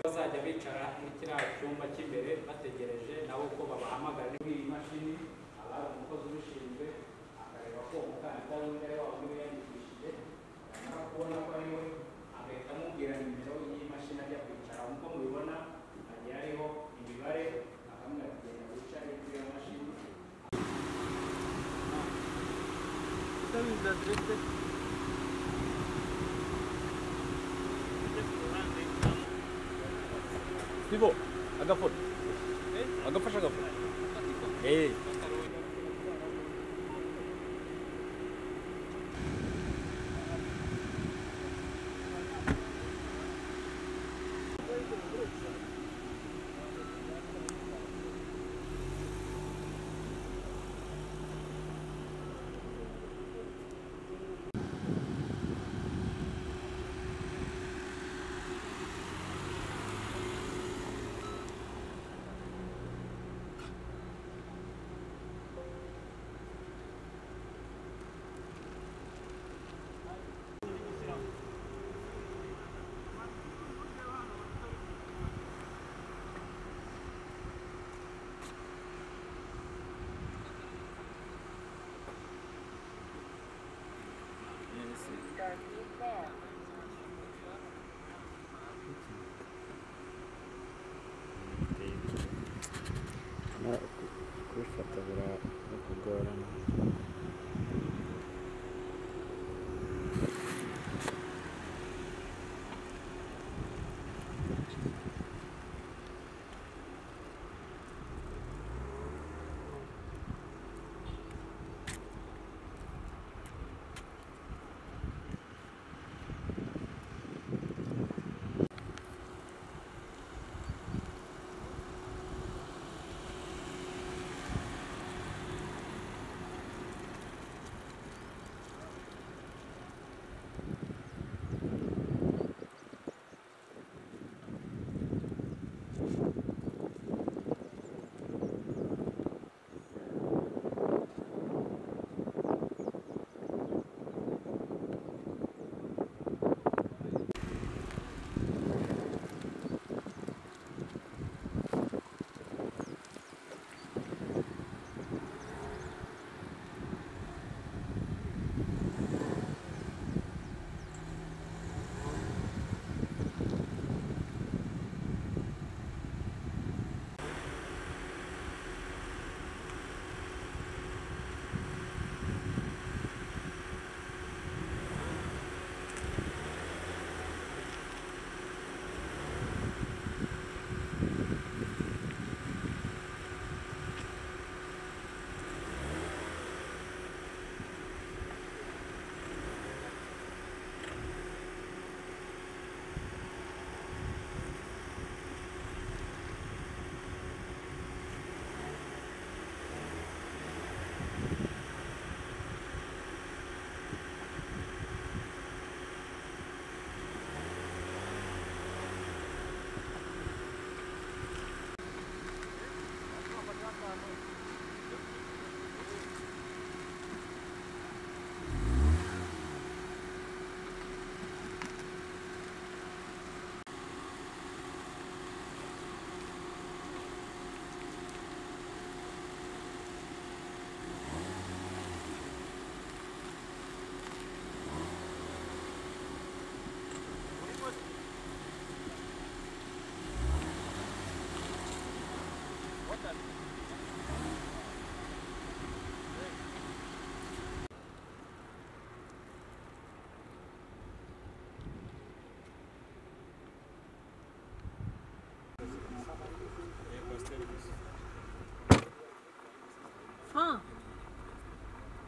bazajya bicara mu kiriya cyumba cy'imbere bategereje nabo ko babahamagara iyi mashini abari umukozi ubishinzwe akareba ko umukandida w'imbere wabo yiyandikishije amara kubona ko ari we agahita amubwira nimero y'iyi mashini ajya kwicara nk'uko mubibona hagiye hariho imibare akamwe akagenda wicare kuri iyo mashini Stivo, agafora. Agafasha agafora. Kubifata birakugorana.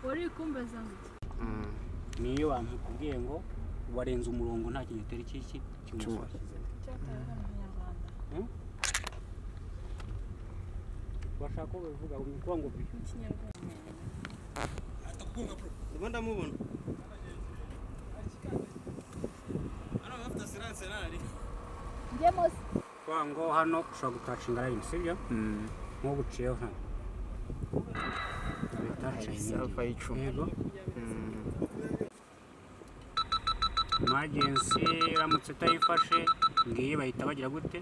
Wari kumbaza niyo bamukubwiye ngo warenze umurongo nta kinyoteri cy'iki cy'umusoro bashaka kuvuga ngo ngo Rwanda mubona. Hano bafite silence nari. Njemos kwango hano ushobora gutacinga line sibyo nko guciyeho hano Alfa y'icumi. yego emergency iramutse utayifashe ngiyi bahita bagira gute?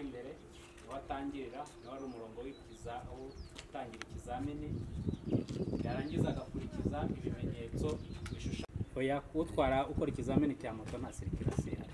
imbere watangirira nawe ari umurongo w'ikiza aho utangira ikizamini yarangiza agakurikiza ibimenyetso bishushanya. Oya, utwara ukora ikizamini cya moto nta sirikirasi ihari.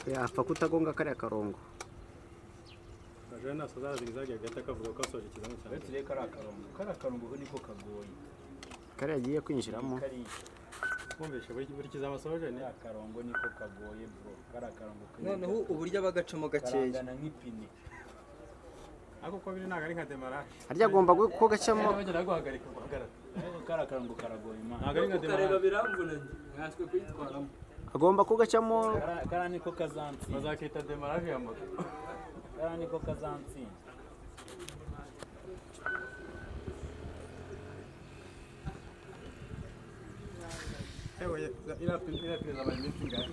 Yapfa kutagonga kariya karongo. Ajana sazara zigizage gata kavuga ko asoje ikizamo cyane. Retse kariya karongo ho niko kagoye. Kariya agiye kwinjiramo. Kumvisha buri kizamo soje ne akarongo niko kagoye bro. Kariya karongo. Noneho uburyo abagacamo gakeya. Karangana nk'ipine. Ako ko biri naga ari nka demarage. Harya agomba ko gacamo. Bagera guhagarika guhagarara. Kariya karongo karagoye imana. Naga ari nka demarage. Kareba biramvunanye. Mwaswe kwitwaramo. Agomba kugacamo. Kariya niko kazansi. Bazakita demarage ya moto. Kariya niko kazansi. Ewe ila pina za malimiti ngapi?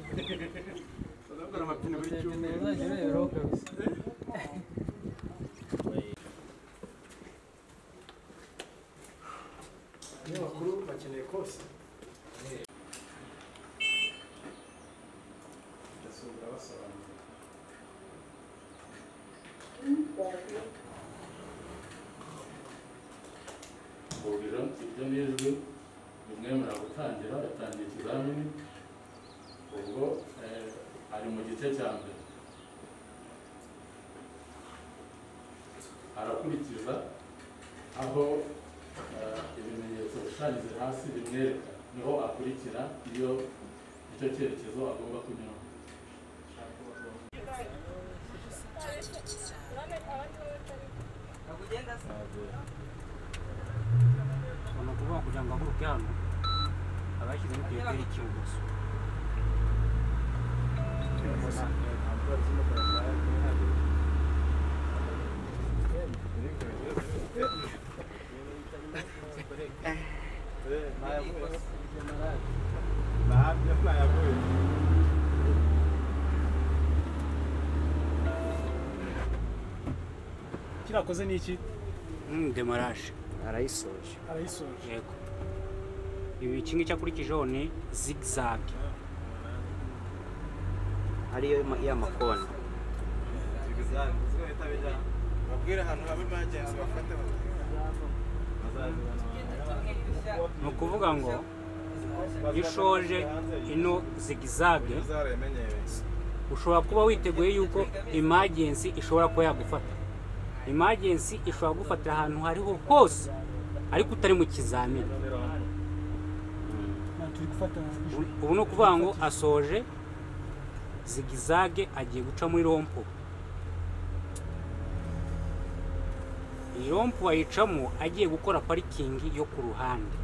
Sasa mapine buri cyumwe. Rero kabisa. Bakuru bakeneye kose. Ndasubira basobanura. Ubwira ibyo nijwe bimwemera gutangira yatangiye ikizamini ubwo ari mu gice cya mbere arakurikiza aho ibimenyetso bishushanyije hasi bimwereka niho akurikira iyo icyo cyerekezo agomba kunyura. Ono kuvuga kugira ngo aguruke hano abashyizemo kirekire ikibuguzo. Kirakoze niki? Demarage arayisoje. Yego. Ibi kingi cyakurikijeho ni zigzag. Ariyo ya makona. Zigzag. Babwira ahantu habe emergency bafate No kuvuga ngo ishoje ino zigzag ushobora kuba witeguye yuko emergency ishobora kuba yagufata. Emergency ishobora gufatira ahantu hariho hose ariko utari mu kizamini. Ubu no kuvuga ngo asoje zigzag agiye guca muri rompo. Iyi rompo ayicamo agiye gukora parikingi yo ku ruhande.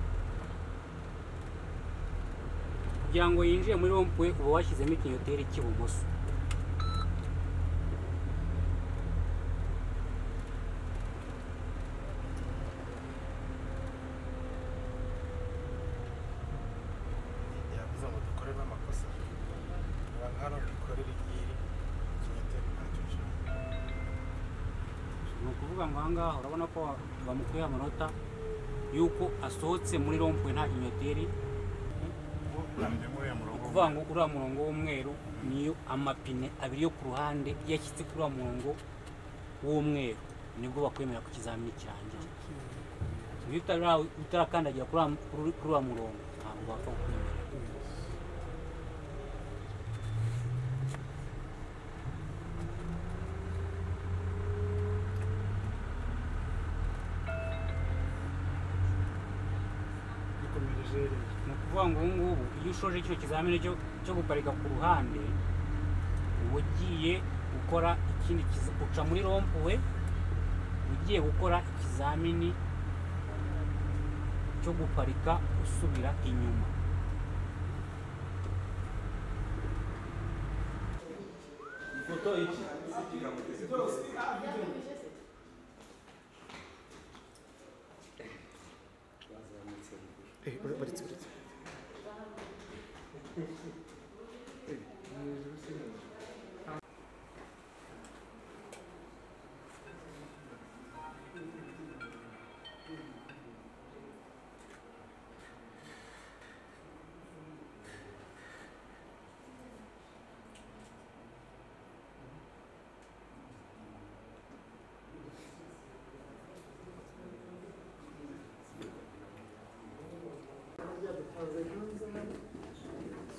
Kugira ngo yinjiye muri rompo uba washyizemo ikinyoteri cy'ibumoso. ngo ahangaha urabona ko bamukuye amanota yuko asohotse muri rompwe nta kinyoteri, kuvuga ngo uriya murongo w'umweru niyo amapine abiri yo ku ruhande yashyitse kuri uriya murongo w'umweru nibwo bakwemera ku kizamini kirangiye. Iyo utarakandagira kuri uriya murongo ntabwo bapfa kukwemera. Ni ukuvuga ngo ubu ngubu iyo ushoje icyo kizamini cyo guparika ku ruhande uba ugiye gukora ikindi uca muri rompuwe ugiye gukora ikizamini cyo guparika usubira inyuma.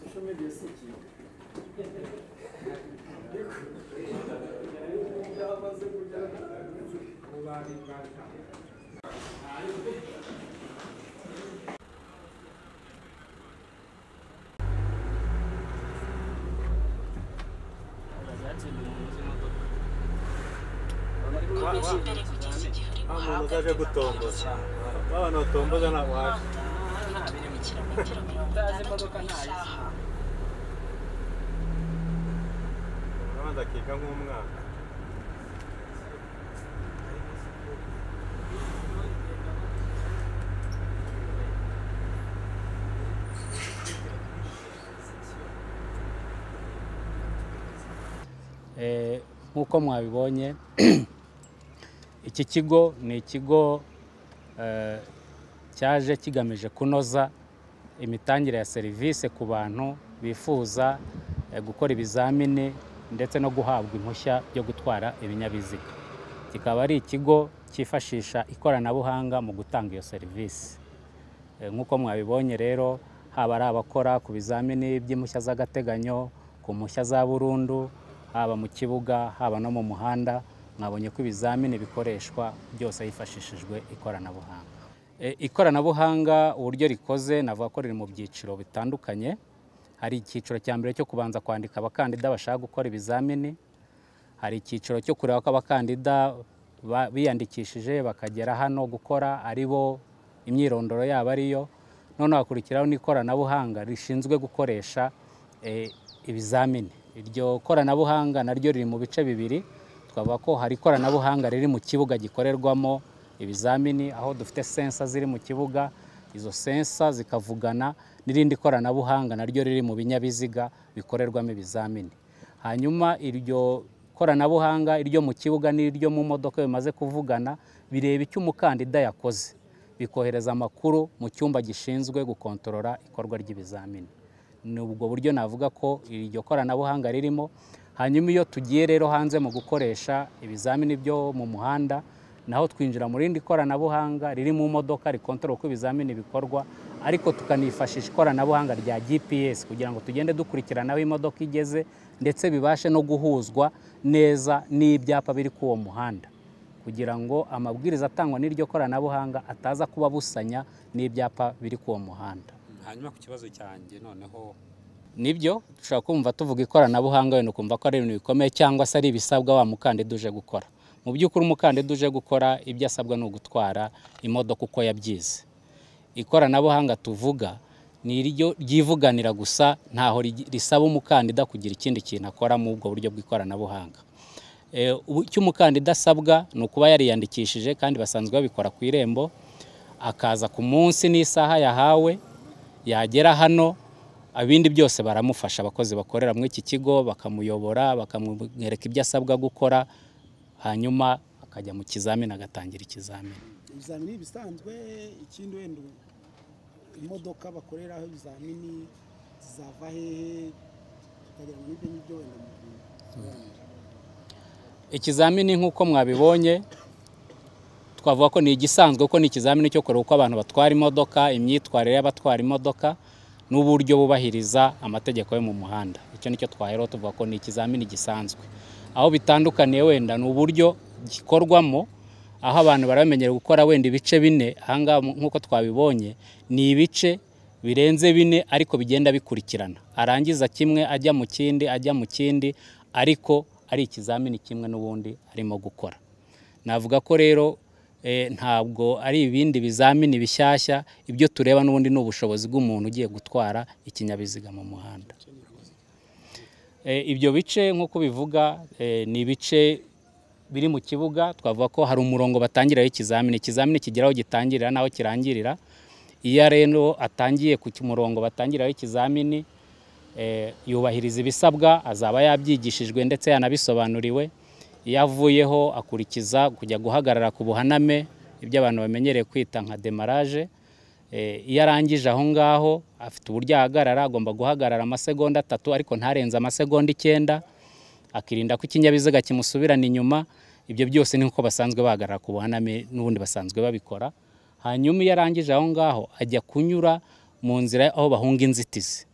Social media siki. Umuntu uzaje gutomboza abantu batomboza ntabwo waje utazi imodoka ntayo urabona akiga nk'umwana. Nk'uko mwabibonye iki kigo ni ikigo cyaje kigamije kunoza imitangire ya serivisi ku bantu bifuza gukora ibizamini ndetse no guhabwa impushya byo gutwara ibinyabiziga. Kikaba ari ikigo cyifashisha ikoranabuhanga mu gutanga iyo serivisi. Nk'uko mwabibonye rero, haba ari abakora ku bizamini by'impushya z'agateganyo, ku mpushya za burundu, haba mu kibuga, haba no mu muhanda, mwabonye ko ibizamini bikoreshwa byose hifashishijwe ikoranabuhanga. Ikoranabuhanga uburyo rikoze navuga ko riri mu byiciro bitandukanye. Hari icyiciro cya mbere cyo kubanza kwandika abakandida bashaka gukora ibizamini, hari icyiciro cyo kureba ko abakandida biyandikishije bakagera hano gukora ari bo imyirondoro yabo ariyo, noneho hakurikiraho n'ikoranabuhanga rishinzwe gukoresha ibizamini. Iryo koranabuhanga naryo riri mu bice bibiri. Twavuga ko hari ikoranabuhanga riri mu kibuga gikorerwamo ibizamini, aho dufite sensa ziri mu kibuga, izo sensa zikavugana n'irindi koranabuhanga naryo riri mu binyabiziga bikorerwamo ibizamini. Hanyuma iryo koranabuhanga iryo mu kibuga n'iryo mu modoka bimaze kuvugana, bireba icyo umukandida yakoze, bikohereza amakuru mu cyumba gishinzwe gukontorora ikorwa ry'ibizamini. Ni ubwo buryo navuga ko iryo koranabuhanga ririmo. Hanyuma iyo tugiye rero hanze mu gukoresha ibizamini byo mu muhanda, naho twinjira mu rindi koranabuhanga riri mu modoka rikontorora uko ibizamini bikorwa, ariko tukanifashisha ikoranabuhanga rya GPS kugira ngo tugende dukurikirana aho imodoka igeze, ndetse bibashe no guhuzwa neza n'ibyapa biri ku uwo muhanda, kugira ngo amabwiriza atangwa n'iryo koranabuhanga ataza kuba busanya n'ibyapa biri ku uwo muhanda. Hanyuma ku kibazo cyanjye noneho nibyo dushobora kumva tuvuga ikoranabuhanga wenda ukumva ko ari ibintu bikomeye cyangwa se ari ibisabwa wa mukandida uje gukora. Mu by'ukuri umukandida uje gukora ibyo asabwa ni ugutwara imodoka uko yabyize. Ikoranabuhanga tuvuga ni iryo ryivuganira gusa, ntaho risaba umukandida kugira ikindi kintu akora mu ubwo buryo bw'ikoranabuhanga. Icyo umukandida asabwa ni ukuba yariyandikishije, kandi basanzwe babikora ku irembo, akaza ku munsi n'isaha yahawe, yagera hano abindi byose baramufasha. Abakozi bakorera muri iki kigo bakamuyobora, bakamwereka ibyo asabwa gukora, hanyuma akajya mu kizamini agatangira ikizamini. Ibizamini bisanzwe, ikindi wenda imodoka bakoreraho ibizamini zizava hehe, tukagira ngo n'ibyo ngibyo wenda ikizamini nk'uko mwabibonye twavuga ko ni igisanzwe, ko ni ikizamini cyo kureba uko abantu batwara imodoka, imyitwarire y'abatwara imodoka n'uburyo bubahiriza amategeko yo mu muhanda. Icyo nicyo twaheraho tuvuga ko ni ikizamini gisanzwe. Aho bitandukaniye wenda ni uburyo gikorwamo, aho abantu baramenyera gukora wenda ibice bine, ahangaha nk'uko twabibonye ni ibice birenze bine ariko bigenda bikurikirana, arangiza kimwe ajya mu kindi ajya mu kindi, ariko ari ikizamini kimwe n'ubundi arimo gukora. Navuga ko rero ntabwo ari ibindi bizamini bishyashya, ibyo tureba n'ubundi ni ubushobozi bw'umuntu ugiye gutwara ikinyabiziga mu muhanda. Ibyo bice nk'uko bivuga ni ibice biri mu kibuga, twavuga ko hari umurongo batangiraho ikizamini, ikizamini kigeraho gitangirira naho kirangirira. Iyo rero atangiye ku murongo batangiraho ikizamini, yubahiriza ibisabwa, azaba yabyigishijwe ndetse yanabisobanuriwe. Iyo avuyeho akurikiza kujya guhagarara ku buhaname, ibyo abantu bamenyereye kwita nka demarage. Iyo arangije aho ngaho afite uburyo ahagarara, agomba guhagarara amasegonda 3 ariko ntarenze amasegonda 9, akirinda ko ikinyabiziga kimusubirana inyuma. Ibyo byose ni uko basanzwe bahagarara ku buhaname n'ubundi basanzwe babikora. Hanyuma iyo arangije aho ngaho ajya kunyura mu nzira aho bahunga inzitizi.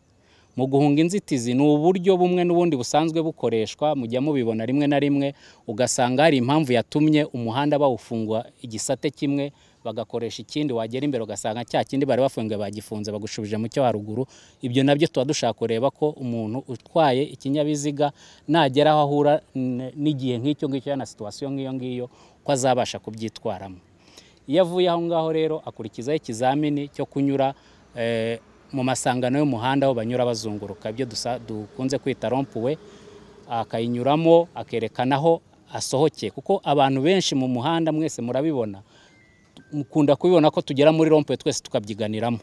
Mu guhunga inzitizi ni uburyo bumwe n'ubundi busanzwe bukoreshwa, mujya mubibona rimwe na rimwe, ugasanga hari impamvu yatumye umuhanda bawufungwa igisate kimwe bagakoresha ikindi, wagera imbere ugasanga cya kindi bari bafungiye bagifunze bagushubije mu cyo haruguru. Ibyo nabyo tuba dushaka kureba ko umuntu utwaye ikinyabiziga nagera aho ahura n'igihe nk'icyo ngicyo na situation nk'iyo ngiyo ko azabasha kubyitwaramo. Iyo avuye aho ngaho rero akurikizaho ikizamini cyo kunyura mu masangano y'umuhanda aho banyura bazunguruka, ibyo dukunze kwita rompuwe, akayinyuramo akerekana aho asohokeye, kuko abantu benshi mu muhanda mwese murabibona, mukunda kubibona ko tugera muri rompuwe twese tukabyiganiramo,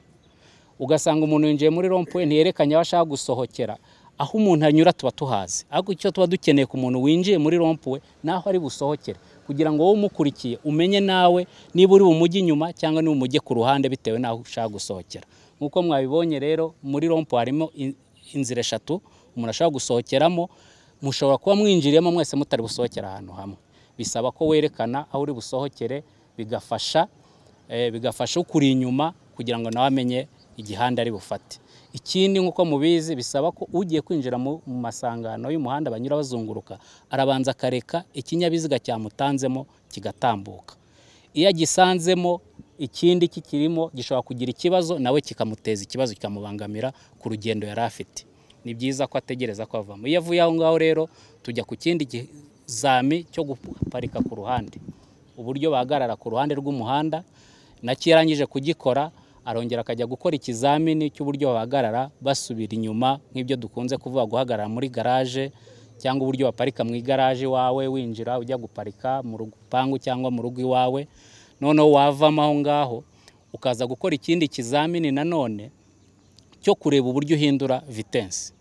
ugasanga umuntu yinjiye muri rompuwe ntiyerekanye aho ashaka gusohokera. Aho umuntu anyura tuba tuhazi, ariko icyo tuba dukeneye ku muntu winjiye muri rompuwe naho ari busohokere, kugira ngo wowe umukurikiye umenye nawe niba uri bumujye inyuma cyangwa niba umujye ku ruhande bitewe naho ushaka gusohokera. Nkuko mwabibonye rero muri rompuwe harimo inzira 3 umuntu ashaka gusohokeramo, mushobora kuba mwinjiriyemo mwese mutari busohokera ahantu hamwe. Bisaba ko werekana aho uri busohokere, bigafasha ukuri inyuma kugira ngo nawe amenye igihanda ari bufate. Ikindi nkuko mubizi bisaba ko ugiye kwinjira mu masangano y'umuhanda banyura bazunguruka, arabanza kareka ikinyabiziga cyamutanzemo kigatambuka. Iyo agisanzemo ikindi kikirimo gishobora kugira ikibazo, nawe kikamuteza ikibazo kikamubangamira ku rugendo yari afite. Ni byiza ko ategereza ko avamo. Iyo avuye aho ngaho rero tujya ku kindi kizami cyo guparika ku ruhande, uburyo bahagarara ku ruhande rw'umuhanda. Nacyo yarangije kugikora arongera akajya gukora ikizamini cy'uburyo bahagarara basubira inyuma, nk'ibyo dukunze kuvuga guhagarara muri garage, cyangwa uburyo baparika mu igaraje wawe winjira ujya guparika mu rupangu cyangwa mu rugo iwawe. Noneho wavamo aho ngaho ukaza gukora ikindi kizamini nanone cyo kureba uburyo uhindura vitesse.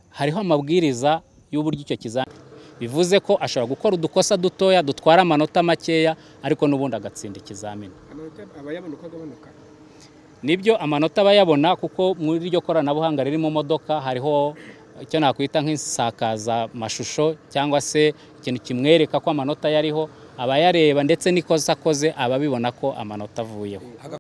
Hariho amabwiriza y'uburyo icyo kizamini, bivuze ko ashobora gukora udukosa dutoya dutwara amanota makeya, ariko n'ubundi agatsinda ikizamini. Nibyo amanota bayabona, kuko muri iryo koranabuhanga riri mu modoka hariho icyo nakwita nk'isakaza mashusho, cyangwa se ikintu kimwereka ko amanota yariho, abayareba ndetse n'ikosa akoze ababibona ko amanota avuyeho.